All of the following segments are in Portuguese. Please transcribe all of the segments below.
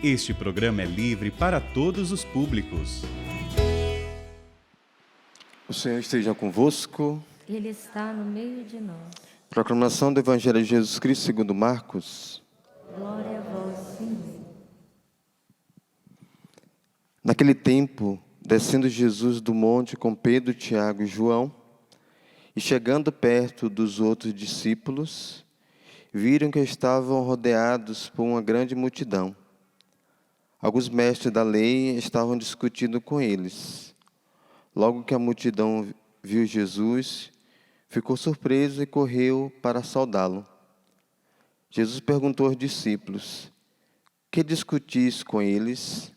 Este programa é livre para todos os públicos. O Senhor esteja convosco. Ele está no meio de nós. Proclamação do Evangelho de Jesus Cristo segundo Marcos. Glória a vós, Senhor. Naquele tempo, descendo Jesus do monte com Pedro, Tiago e João, e chegando perto dos outros discípulos, viram que estavam rodeados por uma grande multidão. Alguns mestres da lei estavam discutindo com eles. Logo que a multidão viu Jesus, ficou surpreso e correu para saudá-lo. Jesus perguntou aos discípulos: que discutis com eles?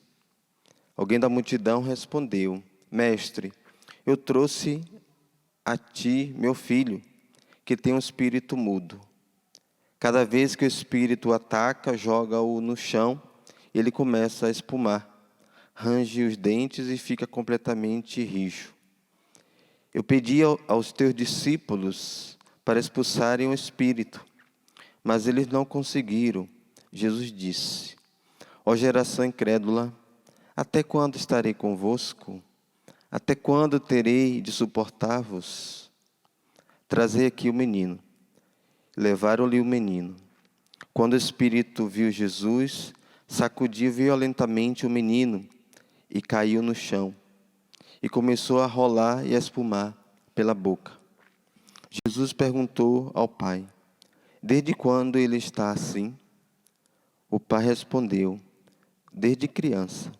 Alguém da multidão respondeu: Mestre, eu trouxe a ti meu filho, que tem um espírito mudo. Cada vez que o espírito o ataca, joga-o no chão, e ele começa a espumar, range os dentes e fica completamente rijo. Eu pedi aos teus discípulos para expulsarem o espírito, mas eles não conseguiram. Jesus disse: ó geração incrédula, até quando estarei convosco? Até quando terei de suportar-vos? Trazei aqui o menino. Levaram-lhe o menino. Quando o espírito viu Jesus, sacudiu violentamente o menino e caiu no chão. E começou a rolar e a espumar pela boca. Jesus perguntou ao pai: desde quando ele está assim? O pai respondeu: desde criança.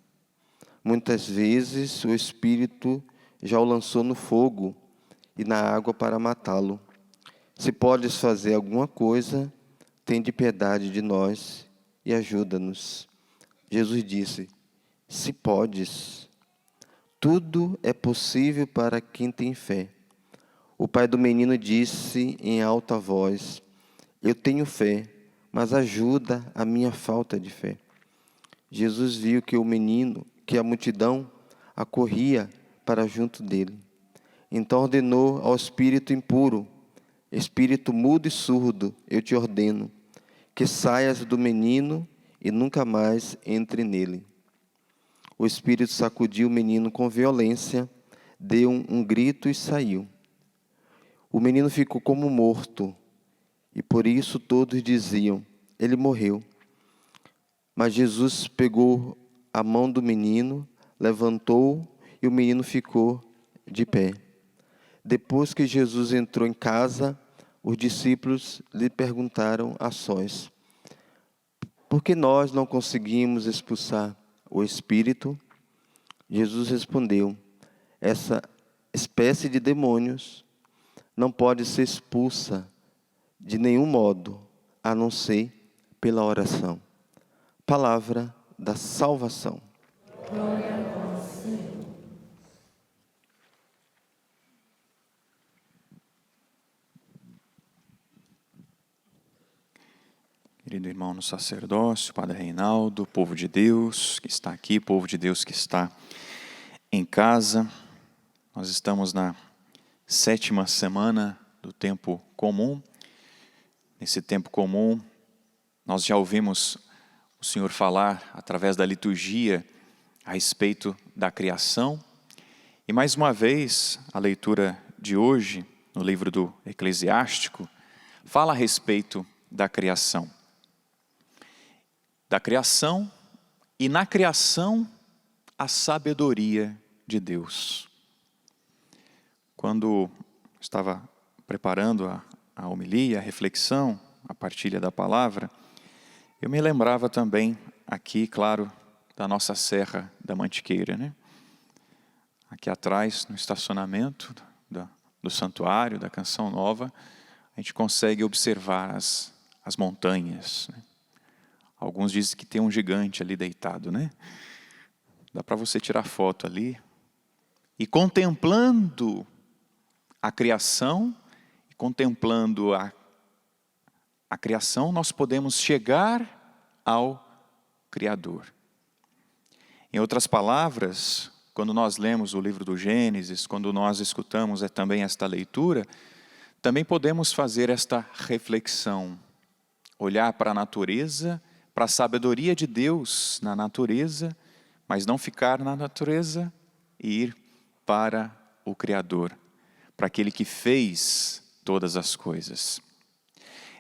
Muitas vezes o espírito já o lançou no fogo e na água para matá-lo. Se podes fazer alguma coisa, tende piedade de nós e ajuda-nos. Jesus disse: se podes. Tudo é possível para quem tem fé. O pai do menino disse em alta voz: eu tenho fé, mas ajuda a minha falta de fé. Jesus viu que a multidão acorria para junto dele. Então ordenou ao espírito impuro: espírito mudo e surdo, eu te ordeno, que saias do menino e nunca mais entre nele. O espírito sacudiu o menino com violência, deu um grito e saiu. O menino ficou como morto, e por isso todos diziam: ele morreu. Mas Jesus pegou a mão do menino, levantou-o e o menino ficou de pé. Depois que Jesus entrou em casa, os discípulos lhe perguntaram a sós: por que nós não conseguimos expulsar o espírito? Jesus respondeu: essa espécie de demônios não pode ser expulsa de nenhum modo, a não ser pela oração. Palavra da salvação. Glória a vós, Senhor. Querido irmão no sacerdócio, Padre Reinaldo, povo de Deus que está aqui, povo de Deus que está em casa, nós estamos na 7ª semana do tempo comum. Nesse tempo comum, nós já ouvimos o Senhor falar através da liturgia a respeito da criação. E mais uma vez, a leitura de hoje, no livro do Eclesiástico, fala a respeito da criação. Da criação e na criação a sabedoria de Deus. Quando estava preparando a homilia, a reflexão, a partilha da palavra, eu me lembrava também aqui, claro, da nossa Serra da Mantiqueira, né? Aqui atrás, no estacionamento do santuário, da Canção Nova, a gente consegue observar as montanhas, né? Alguns dizem que tem um gigante ali deitado, né? Dá para você tirar foto ali. E contemplando a criação, contemplando a criação, nós podemos chegar ao Criador. Em outras palavras, quando nós lemos o livro do Gênesis, quando nós escutamos também esta leitura, também podemos fazer esta reflexão, olhar para a natureza, para a sabedoria de Deus na natureza, mas não ficar na natureza e ir para o Criador, para aquele que fez todas as coisas.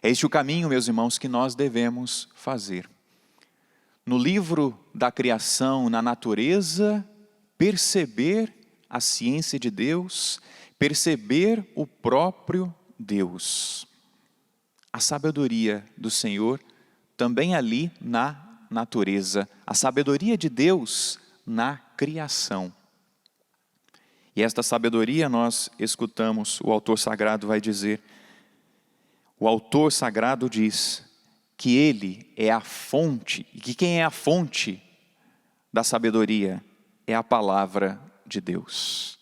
É este o caminho, meus irmãos, que nós devemos fazer. No livro da criação, na natureza, perceber a ciência de Deus, perceber o próprio Deus. A sabedoria do Senhor também ali na natureza, a sabedoria de Deus na criação. E esta sabedoria nós escutamos, o autor sagrado vai dizer, o autor sagrado diz que ele é a fonte, e que quem é a fonte da sabedoria é a palavra de Deus.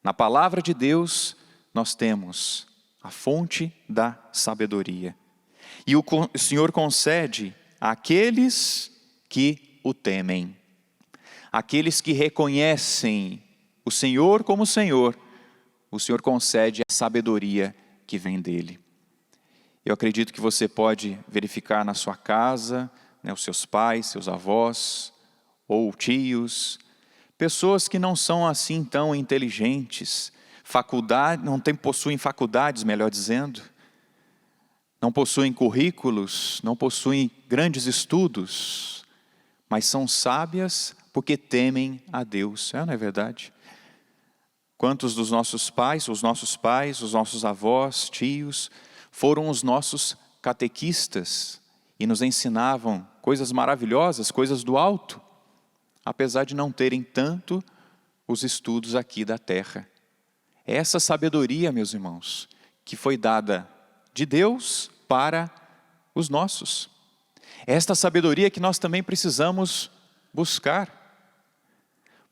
Na palavra de Deus nós temos a fonte da sabedoria. E o Senhor concede àqueles que o temem, aqueles que reconhecem o Senhor como Senhor, o Senhor concede a sabedoria que vem dele. Eu acredito que você pode verificar na sua casa, os seus pais, seus avós, ou tios, pessoas que não são assim tão inteligentes, possuem faculdades, melhor dizendo, não possuem currículos, não possuem grandes estudos, mas são sábias porque temem a Deus, não é verdade? Quantos dos nossos pais, os nossos avós, tios, foram os nossos catequistas e nos ensinavam coisas maravilhosas, coisas do alto, apesar de não terem tanto os estudos aqui da terra. É essa sabedoria, meus irmãos, que foi dada de Deus para os nossos. É esta sabedoria que nós também precisamos buscar.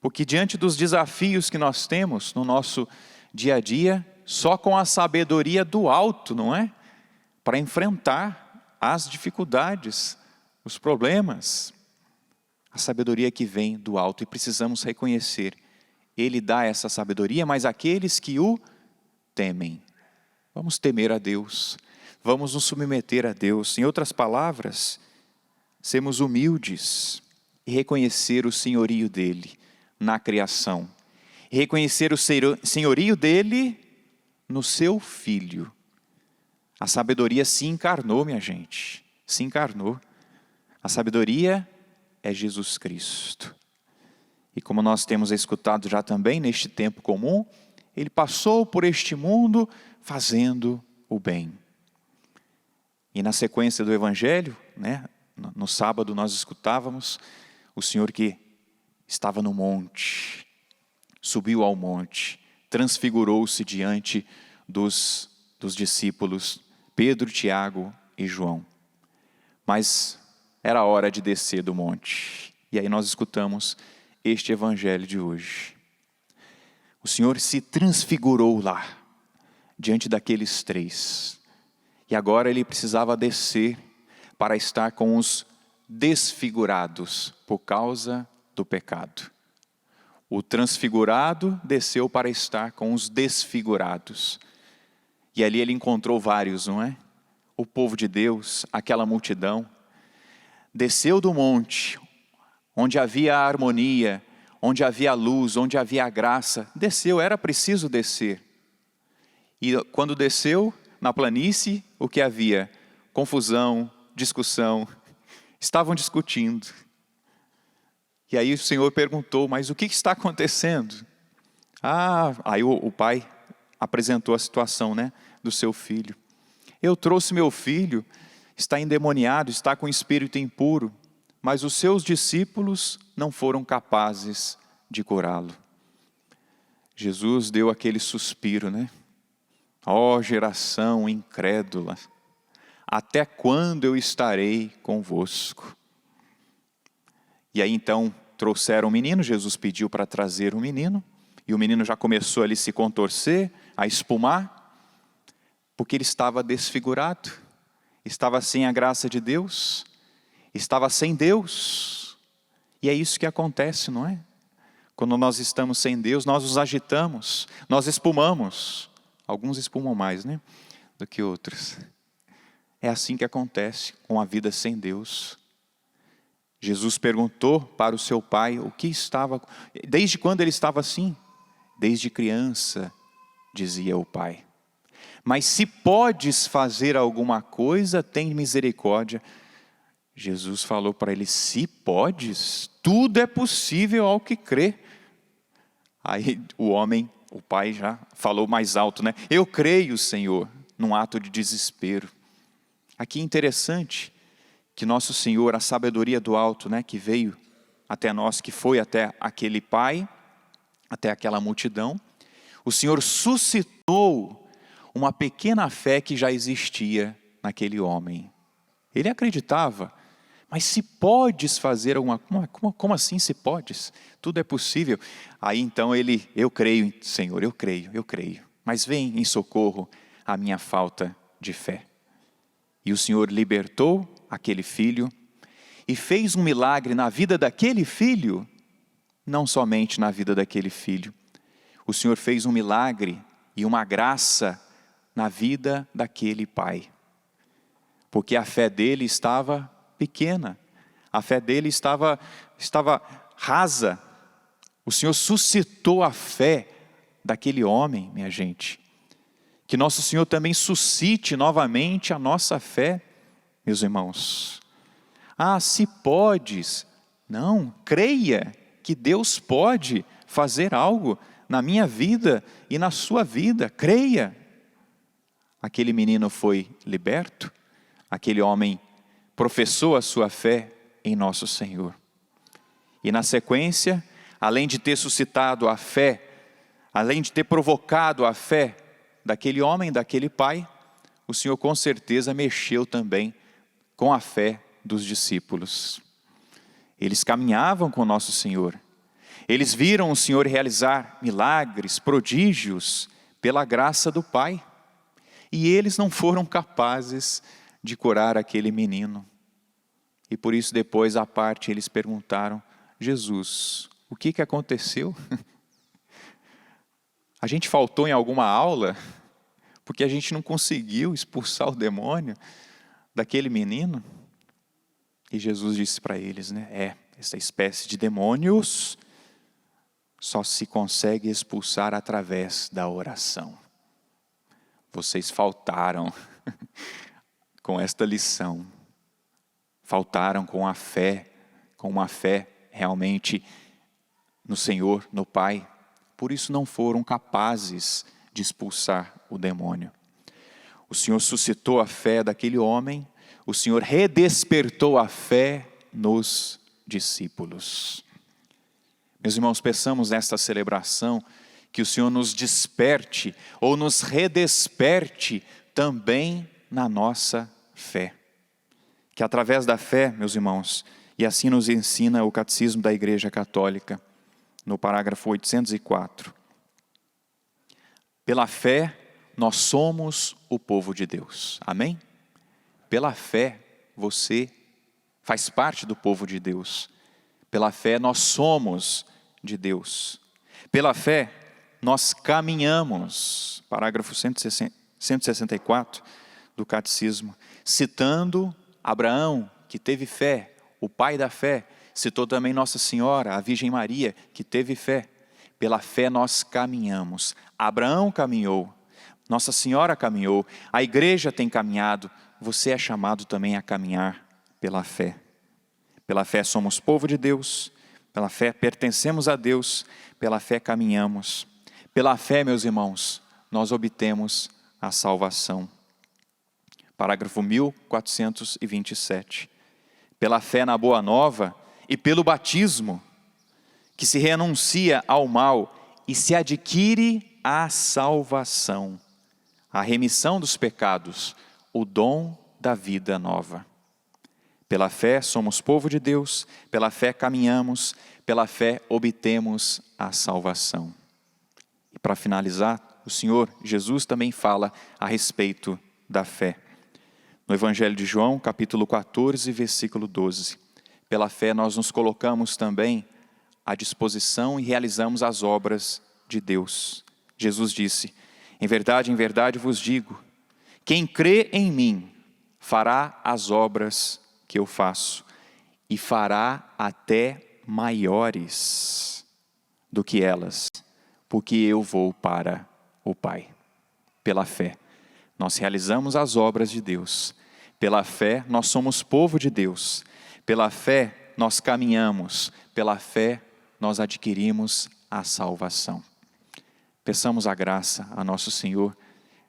Porque diante dos desafios que nós temos no nosso dia a dia, só com a sabedoria do alto, não é? Para enfrentar as dificuldades, os problemas. A sabedoria que vem do alto e precisamos reconhecer. Ele dá essa sabedoria, mas aqueles que o temem. Vamos temer a Deus, vamos nos submeter a Deus. Em outras palavras, sermos humildes e reconhecer o senhorio dele na criação. E reconhecer o senhorio dele no seu Filho. A sabedoria se encarnou, minha gente, se encarnou. A sabedoria é Jesus Cristo. E como nós temos escutado já também neste tempo comum, ele passou por este mundo fazendo o bem. E na sequência do Evangelho, no sábado nós escutávamos o Senhor que estava no monte, subiu ao monte, transfigurou-se diante dos discípulos, Pedro, Tiago e João. Mas era hora de descer do monte. E aí nós escutamos este Evangelho de hoje. O Senhor se transfigurou lá, diante daqueles três. E agora ele precisava descer para estar com os desfigurados por causa do pecado. O transfigurado desceu para estar com os desfigurados. E ali ele encontrou vários, não é? O povo de Deus, aquela multidão. Desceu do monte, onde havia a harmonia, onde havia a luz, onde havia a graça. Desceu, era preciso descer. E quando desceu na planície, o que havia? Confusão, discussão. Estavam discutindo. E aí o Senhor perguntou, mas o que está acontecendo? Aí o pai apresentou a situação, do seu filho. Eu trouxe meu filho, está endemoniado, está com espírito impuro, mas os seus discípulos não foram capazes de curá-lo. Jesus deu aquele suspiro, Ó geração incrédula, até quando eu estarei convosco? E aí então trouxeram o menino, Jesus pediu para trazer o menino, e o menino já começou ali a se contorcer, a espumar, porque ele estava desfigurado, estava sem a graça de Deus, estava sem Deus. E é isso que acontece, não é? Quando nós estamos sem Deus, nós nos agitamos, nós espumamos. Alguns espumam mais, do que outros. É assim que acontece com a vida sem Deus. Jesus perguntou para o seu pai o que estava... Desde quando ele estava assim? Desde criança, dizia o pai. Mas se podes fazer alguma coisa, tem misericórdia. Jesus falou para ele, se podes, tudo é possível ao que crê. Aí o pai já falou mais alto, né? Eu creio, Senhor, num ato de desespero. Aqui é interessante que nosso Senhor, a sabedoria do alto, né, que veio até nós, que foi até aquele pai, até aquela multidão, o Senhor suscitou uma pequena fé que já existia naquele homem. Ele acreditava, mas se podes fazer alguma coisa, como assim se podes? Tudo é possível. Aí então eu creio, Senhor, eu creio, mas vem em socorro a minha falta de fé. E o Senhor libertou aquele filho e fez um milagre na vida daquele filho, não somente na vida daquele filho. O Senhor fez um milagre e uma graça na vida daquele pai. Porque a fé dele estava pequena, a fé dele estava rasa. O Senhor suscitou a fé daquele homem, minha gente. Que nosso Senhor também suscite novamente a nossa fé, meus irmãos. Ah, se podes. Não, creia que Deus pode fazer algo na minha vida e na sua vida. Creia. Aquele menino foi liberto. Aquele homem professou a sua fé em nosso Senhor. E na sequência, além de ter suscitado a fé, além de ter provocado a fé daquele homem, daquele pai, o Senhor com certeza mexeu também com a fé dos discípulos. Eles caminhavam com nosso Senhor. Eles viram o Senhor realizar milagres, prodígios, pela graça do Pai. E eles não foram capazes de curar aquele menino. E por isso depois à parte eles perguntaram, Jesus, o que aconteceu? A gente faltou em alguma aula? Porque a gente não conseguiu expulsar o demônio daquele menino? E Jesus disse para eles, né? Essa espécie de demônios só se consegue expulsar através da oração. Vocês faltaram com esta lição. Faltaram com a fé, com uma fé realmente no Senhor, no Pai. Por isso não foram capazes de expulsar o demônio. O Senhor suscitou a fé daquele homem, o Senhor redespertou a fé nos discípulos. Meus irmãos, peçamos nesta celebração que o Senhor nos desperte ou nos redesperte também na nossa fé. Que através da fé, meus irmãos, e assim nos ensina o Catecismo da Igreja Católica, no parágrafo 804. Pela fé, nós somos o povo de Deus. Amém? Pela fé, você faz parte do povo de Deus. Pela fé, nós somos de Deus. Pela fé, nós caminhamos. Parágrafo 164 do Catecismo. Citando Abraão, que teve fé, o pai da fé. Citou também Nossa Senhora, a Virgem Maria, que teve fé. Pela fé nós caminhamos. Abraão caminhou, Nossa Senhora caminhou, a igreja tem caminhado. Você é chamado também a caminhar pela fé. Pela fé somos povo de Deus, pela fé pertencemos a Deus, pela fé caminhamos. Pela fé, meus irmãos, nós obtemos a salvação. Parágrafo 1427. Pela fé na boa nova e pelo batismo, que se renuncia ao mal e se adquire a salvação, a remissão dos pecados, o dom da vida nova. Pela fé somos povo de Deus, pela fé caminhamos, pela fé obtemos a salvação. E para finalizar, o Senhor Jesus também fala a respeito da fé. No Evangelho de João, capítulo 14, versículo 12. Pela fé nós nos colocamos também à disposição e realizamos as obras de Deus. Jesus disse, em verdade vos digo, quem crê em mim, fará as obras que eu faço e fará até maiores do que elas, porque eu vou para o Pai. Pela fé, nós realizamos as obras de Deus. Pela fé, nós somos povo de Deus. Pela fé, nós caminhamos. Pela fé, nós adquirimos a salvação. Peçamos a graça a nosso Senhor.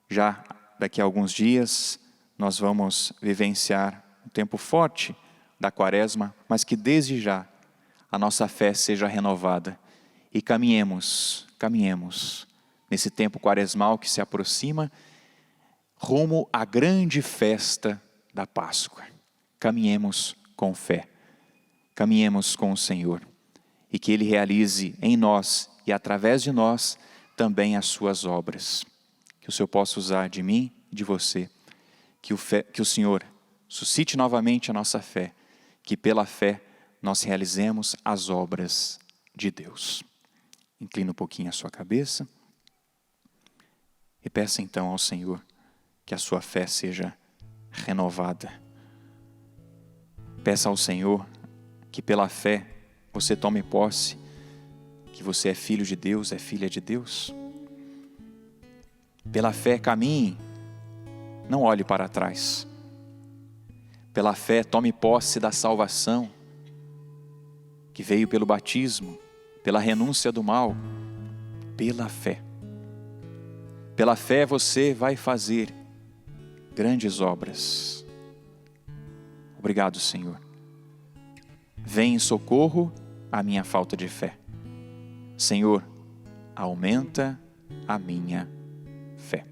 Já daqui a alguns dias, nós vamos vivenciar um tempo forte da Quaresma, mas que desde já a nossa fé seja renovada e caminhemos nesse tempo quaresmal que se aproxima rumo à grande festa da Páscoa. Caminhemos com fé, caminhemos com o Senhor e que Ele realize em nós e através de nós também as suas obras. Que o Senhor possa usar de mim, de você, que o Senhor suscite novamente a nossa fé, que pela fé nós realizemos as obras de Deus. Inclina um pouquinho a sua cabeça e peça então ao Senhor que a sua fé seja renovada. Peça ao Senhor que pela fé você tome posse, que você é filho de Deus, é filha de Deus. Pela fé caminhe, não olhe para trás. Pela fé tome posse da salvação que veio pelo batismo, pela renúncia do mal, pela fé. Pela fé você vai fazer grandes obras. Obrigado, Senhor. Vem em socorro à minha falta de fé. Senhor, aumenta a minha fé.